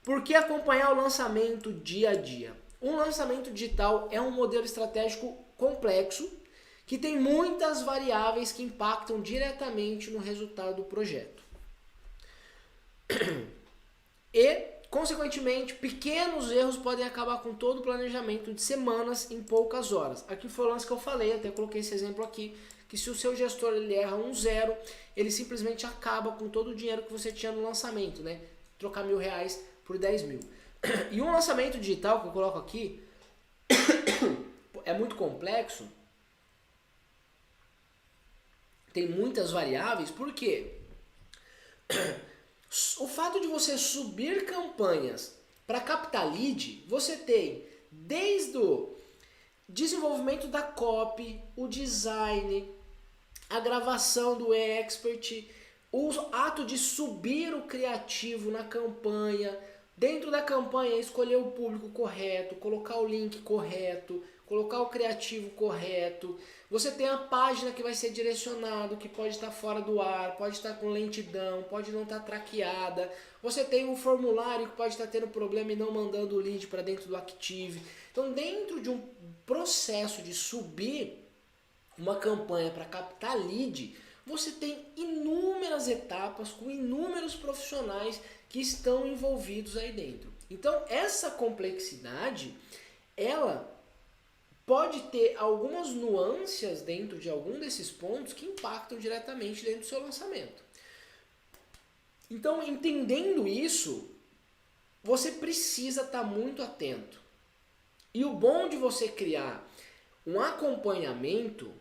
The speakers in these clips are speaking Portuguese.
Por que acompanhar o lançamento dia a dia? Um lançamento digital é um modelo estratégico complexo que tem muitas variáveis que impactam diretamente no resultado do projeto. E, consequentemente, pequenos erros podem acabar com todo o planejamento de semanas em poucas horas. Aqui foi o lance que eu falei, até coloquei esse exemplo aqui, que se o seu gestor ele erra um zero, ele simplesmente acaba com todo o dinheiro que você tinha no lançamento, né? Trocar R$1.000 por 10 mil. E um lançamento digital que eu coloco aqui é muito complexo, tem muitas variáveis, por quê? O fato de você subir campanhas para captar lead, você tem desde o desenvolvimento da copy, o design, a gravação do expert, o ato de subir o criativo na campanha, dentro da campanha escolher o público correto, colocar o link correto, colocar o criativo correto. Você tem a página que vai ser direcionado, que pode estar fora do ar, pode estar com lentidão, pode não estar traqueada. Você tem um formulário que pode estar tendo problema e não mandando o lead para dentro do Active. Então, dentro de um processo de subir uma campanha para captar lead, você tem inúmeras etapas com inúmeros profissionais que estão envolvidos aí dentro. Então, essa complexidade, ela pode ter algumas nuances dentro de algum desses pontos que impactam diretamente dentro do seu lançamento. Então, entendendo isso, você precisa estar muito atento. E o bom de você criar um acompanhamento,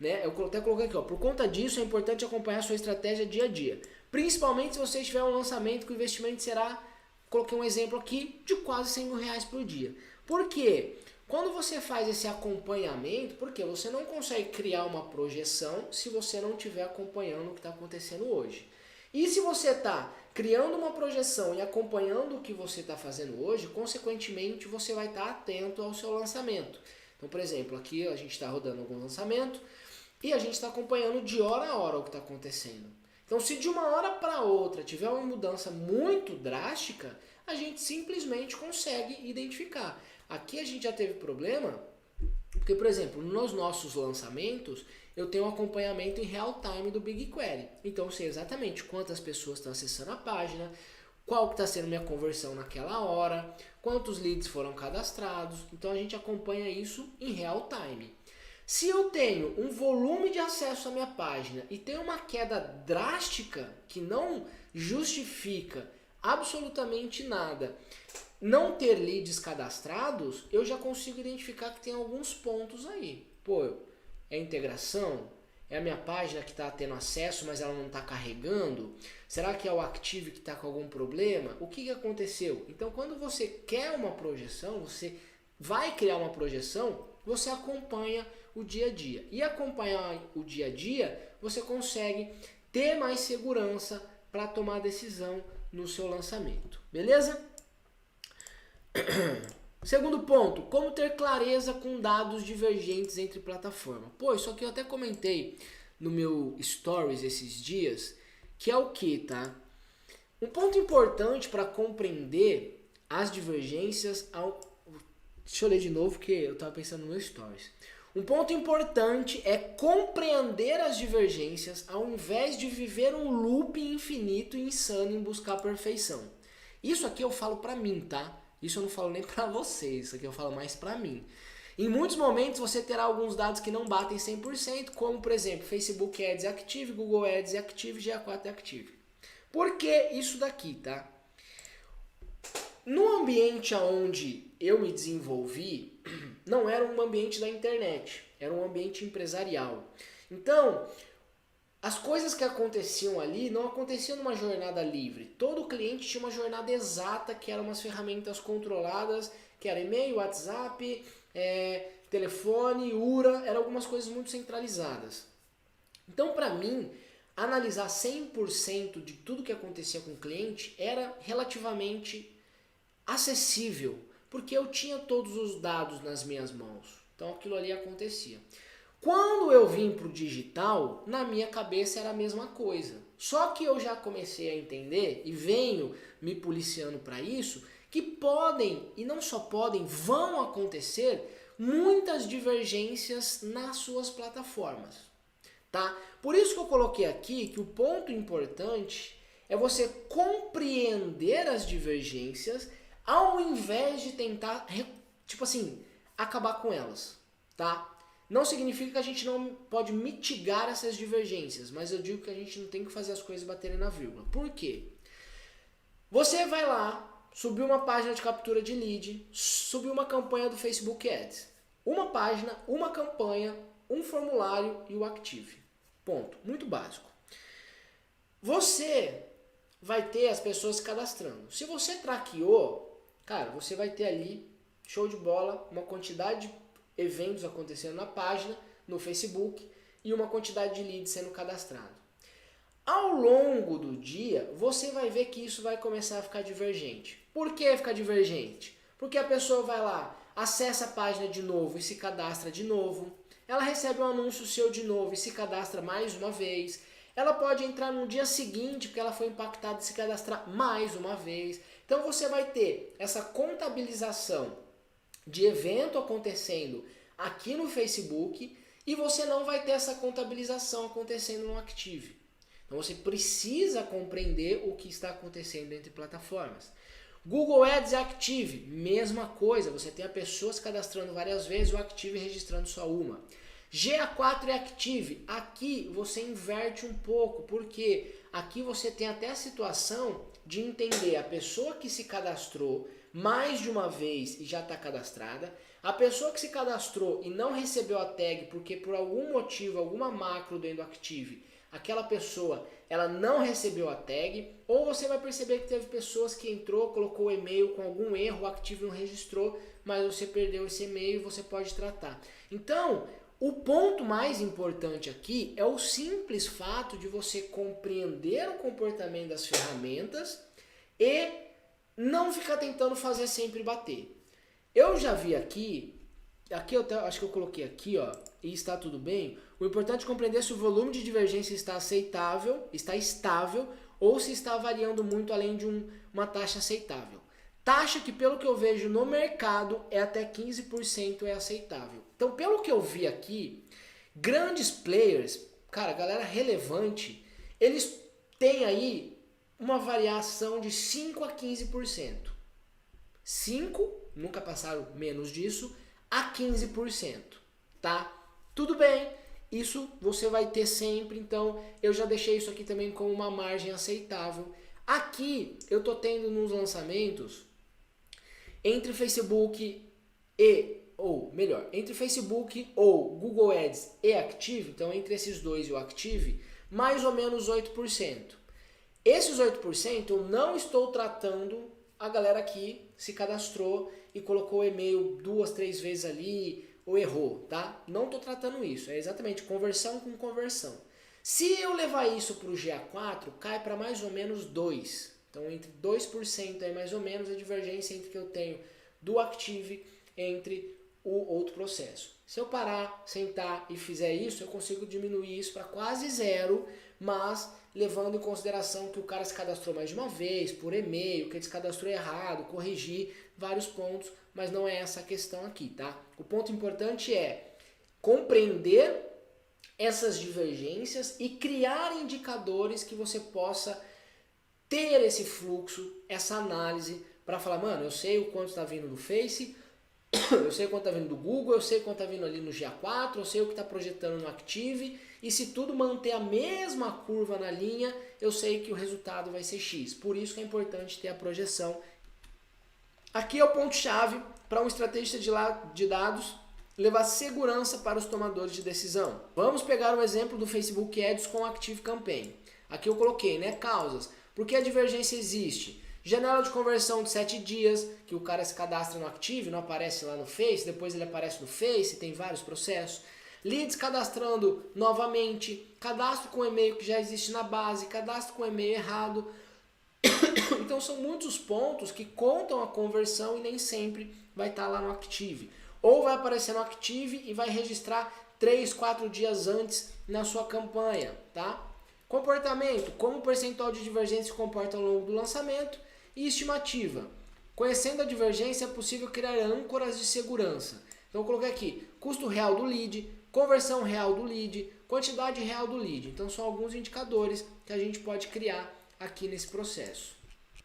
né? Eu até coloquei aqui, ó, por conta disso é importante acompanhar a sua estratégia dia a dia. Principalmente se você tiver um lançamento que o investimento será, coloquei um exemplo aqui, de quase R$100.000 por dia. Por quê? Quando você faz esse acompanhamento, porque você não consegue criar uma projeção se você não estiver acompanhando o que está acontecendo hoje. E se você está criando uma projeção e acompanhando o que você está fazendo hoje, consequentemente você vai estar atento ao seu lançamento. Então, por exemplo, aqui a gente está rodando algum lançamento e a gente está acompanhando de hora a hora o que está acontecendo. Então, se de uma hora para outra tiver uma mudança muito drástica, a gente simplesmente consegue identificar. Aqui a gente já teve problema, porque, por exemplo, nos nossos lançamentos, eu tenho um acompanhamento em real time do BigQuery. Então, eu sei exatamente quantas pessoas estão acessando a página, qual que está sendo minha conversão naquela hora, quantos leads foram cadastrados. Então, a gente acompanha isso em real time. Se eu tenho um volume de acesso à minha página e tem uma queda drástica que não justifica absolutamente nada, não ter leads cadastrados, eu já consigo identificar que tem alguns pontos aí. Pô, é integração? É a minha página que está tendo acesso, mas ela não está carregando? Será que é o Active que está com algum problema? O que aconteceu? Então, quando você quer uma projeção, você vai criar uma projeção, você acompanha o dia a dia. E acompanhar o dia a dia, você consegue ter mais segurança para tomar decisão no seu lançamento. Beleza? Segundo ponto, como ter clareza com dados divergentes entre plataformas. Pô, isso aqui eu até comentei no meu Stories esses dias, que é o que, tá? Um ponto importante para compreender as divergências Deixa eu ler de novo, que eu estava pensando no meu Stories. Um ponto importante é compreender as divergências ao invés de viver um loop infinito e insano em buscar a perfeição. Isso aqui eu falo pra mim, tá? Isso eu não falo nem pra vocês, isso aqui eu falo mais pra mim. Em muitos momentos você terá alguns dados que não batem 100%, como por exemplo, Facebook Ads Active, Google Ads Active, GA4 Active. Por que isso daqui, tá? No ambiente onde eu me desenvolvi, não era um ambiente da internet, era um ambiente empresarial. Então, as coisas que aconteciam ali não aconteciam numa jornada livre. Todo cliente tinha uma jornada exata, que eram umas ferramentas controladas, que era e-mail, WhatsApp, telefone, URA, eram algumas coisas muito centralizadas. Então, para mim, analisar 100% de tudo que acontecia com o cliente era relativamente acessível, porque eu tinha todos os dados nas minhas mãos. Então aquilo ali acontecia. Quando eu vim para o digital, na minha cabeça era a mesma coisa. Só que eu já comecei a entender e venho me policiando para isso, que podem, e não só podem, vão acontecer muitas divergências nas suas plataformas. Tá? Por isso que eu coloquei aqui que o ponto importante é você compreender as divergências ao invés de tentar, tipo assim, acabar com elas, tá? Não significa que a gente não pode mitigar essas divergências, mas eu digo que a gente não tem que fazer as coisas baterem na vírgula. Por quê? Você vai lá, subiu uma página de captura de lead, subiu uma campanha do Facebook Ads. Uma página, uma campanha, um formulário e o Active. Ponto. Muito básico. Você vai ter as pessoas se cadastrando. Se você traqueou, cara, você vai ter ali, show de bola, uma quantidade de eventos acontecendo na página, no Facebook, e uma quantidade de leads sendo cadastrado. Ao longo do dia, você vai ver que isso vai começar a ficar divergente. Por que ficar divergente? Porque a pessoa vai lá, acessa a página de novo e se cadastra de novo. Ela recebe um anúncio seu de novo e se cadastra mais uma vez. Ela pode entrar no dia seguinte porque ela foi impactada e se cadastrar mais uma vez. Então você vai ter essa contabilização de evento acontecendo aqui no Facebook e você não vai ter essa contabilização acontecendo no Active. Então você precisa compreender o que está acontecendo entre plataformas. Google Ads e Active, mesma coisa, você tem a pessoa se cadastrando várias vezes, o Active registrando só uma. GA4 e Active, aqui você inverte um pouco, porque aqui você tem até a situação de entender a pessoa que se cadastrou mais de uma vez e já está cadastrada, a pessoa que se cadastrou e não recebeu a tag porque por algum motivo, alguma macro dentro do Active, aquela pessoa ela não recebeu a tag, ou você vai perceber que teve pessoas que entrou, colocou o e-mail com algum erro, o Active não registrou, mas você perdeu esse e-mail e você pode tratar. Então, o ponto mais importante aqui é o simples fato de você compreender o comportamento das ferramentas e não ficar tentando fazer sempre bater. Eu já vi aqui eu acho que eu coloquei aqui, ó, e está tudo bem. O importante é compreender se o volume de divergência está aceitável, está estável, ou se está variando muito além de uma taxa aceitável. Taxa que, pelo que eu vejo no mercado, é até 15% é aceitável. Então, pelo que eu vi aqui, grandes players, cara, galera relevante, eles têm aí uma variação de 5 a 15%. 5, nunca passaram menos disso, a 15%, tá? Tudo bem, isso você vai ter sempre, então eu já deixei isso aqui também como uma margem aceitável. Aqui eu tô tendo nos lançamentos entre Facebook entre Facebook ou Google Ads e Active, então entre esses dois e o Active, mais ou menos 8%. Esses 8% eu não estou tratando a galera que se cadastrou e colocou o e-mail 2, 3 vezes ali ou errou, tá? Não estou tratando isso, é exatamente conversão com conversão. Se eu levar isso para o GA4, cai para mais ou menos 2%. Então entre 2% aí mais ou menos a divergência entre que eu tenho do Active entre o outro processo. Se eu parar, sentar e fizer isso, eu consigo diminuir isso para quase zero, mas levando em consideração que o cara se cadastrou mais de uma vez, por e-mail, que ele se cadastrou errado, corrigir vários pontos, mas não é essa a questão aqui, tá? O ponto importante é compreender essas divergências e criar indicadores que você possa ter esse fluxo, essa análise, para falar, mano, eu sei o quanto está vindo do Face, eu sei quanto está vindo do Google, eu sei quanto está vindo ali no GA4, eu sei o que está projetando no Active, e se tudo manter a mesma curva na linha, eu sei que o resultado vai ser X. Por isso que é importante ter a projeção. Aqui é o ponto-chave para um estrategista de dados levar segurança para os tomadores de decisão. Vamos pegar o exemplo do Facebook Ads com Active Campaign. Aqui eu coloquei, né, causas. Por que a divergência existe? Janela de conversão de 7 dias, que o cara se cadastra no Active, não aparece lá no Face, depois ele aparece no Face, tem vários processos. Leads cadastrando novamente, cadastro com e-mail que já existe na base, cadastro com e-mail errado. Então são muitos pontos que contam a conversão e nem sempre vai estar lá no Active. Ou vai aparecer no Active e vai registrar 3, 4 dias antes na sua campanha, tá? Comportamento, como o percentual de divergência se comporta ao longo do lançamento. E estimativa, conhecendo a divergência é possível criar âncoras de segurança. Então eu coloquei aqui, custo real do lead, conversão real do lead, quantidade real do lead. Então são alguns indicadores que a gente pode criar aqui nesse processo.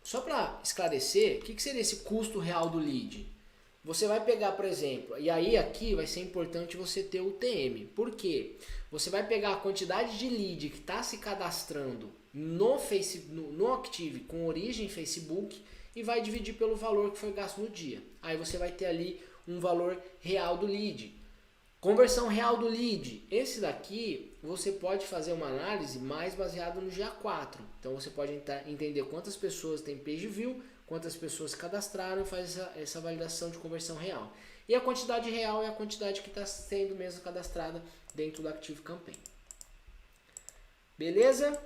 Só para esclarecer, o que seria esse custo real do lead? Você vai pegar, por exemplo, e aí aqui vai ser importante você ter o TM. Por quê? Você vai pegar a quantidade de lead que está se cadastrando no Active com origem Facebook e vai dividir pelo valor que foi gasto no dia. Aí você vai ter ali um valor real do lead. Conversão real do lead. Esse daqui você pode fazer uma análise mais baseada no GA4. Então você pode entender quantas pessoas tem page view, quantas pessoas se cadastraram e faz essa validação de conversão real. E a quantidade real é a quantidade que está sendo mesmo cadastrada dentro do Active Campaign. Beleza?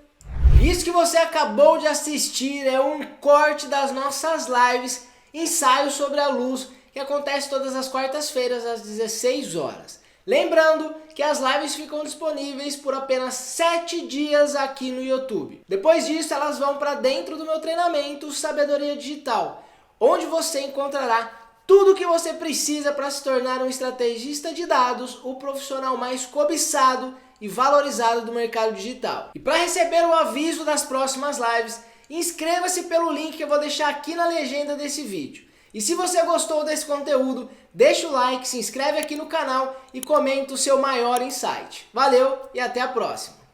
Isso que você acabou de assistir é um corte das nossas lives Ensaio sobre a Luz, que acontece todas as quartas-feiras às 16 horas. Lembrando que as lives ficam disponíveis por apenas 7 dias aqui no YouTube. Depois disso, elas vão para dentro do meu treinamento Sabedoria Digital, onde você encontrará tudo o que você precisa para se tornar um estrategista de dados, o profissional mais cobiçado e valorizado do mercado digital. E para receber o aviso das próximas lives, inscreva-se pelo link que eu vou deixar aqui na legenda desse vídeo. E se você gostou desse conteúdo, deixa o like, se inscreve aqui no canal e comenta o seu maior insight. Valeu e até a próxima!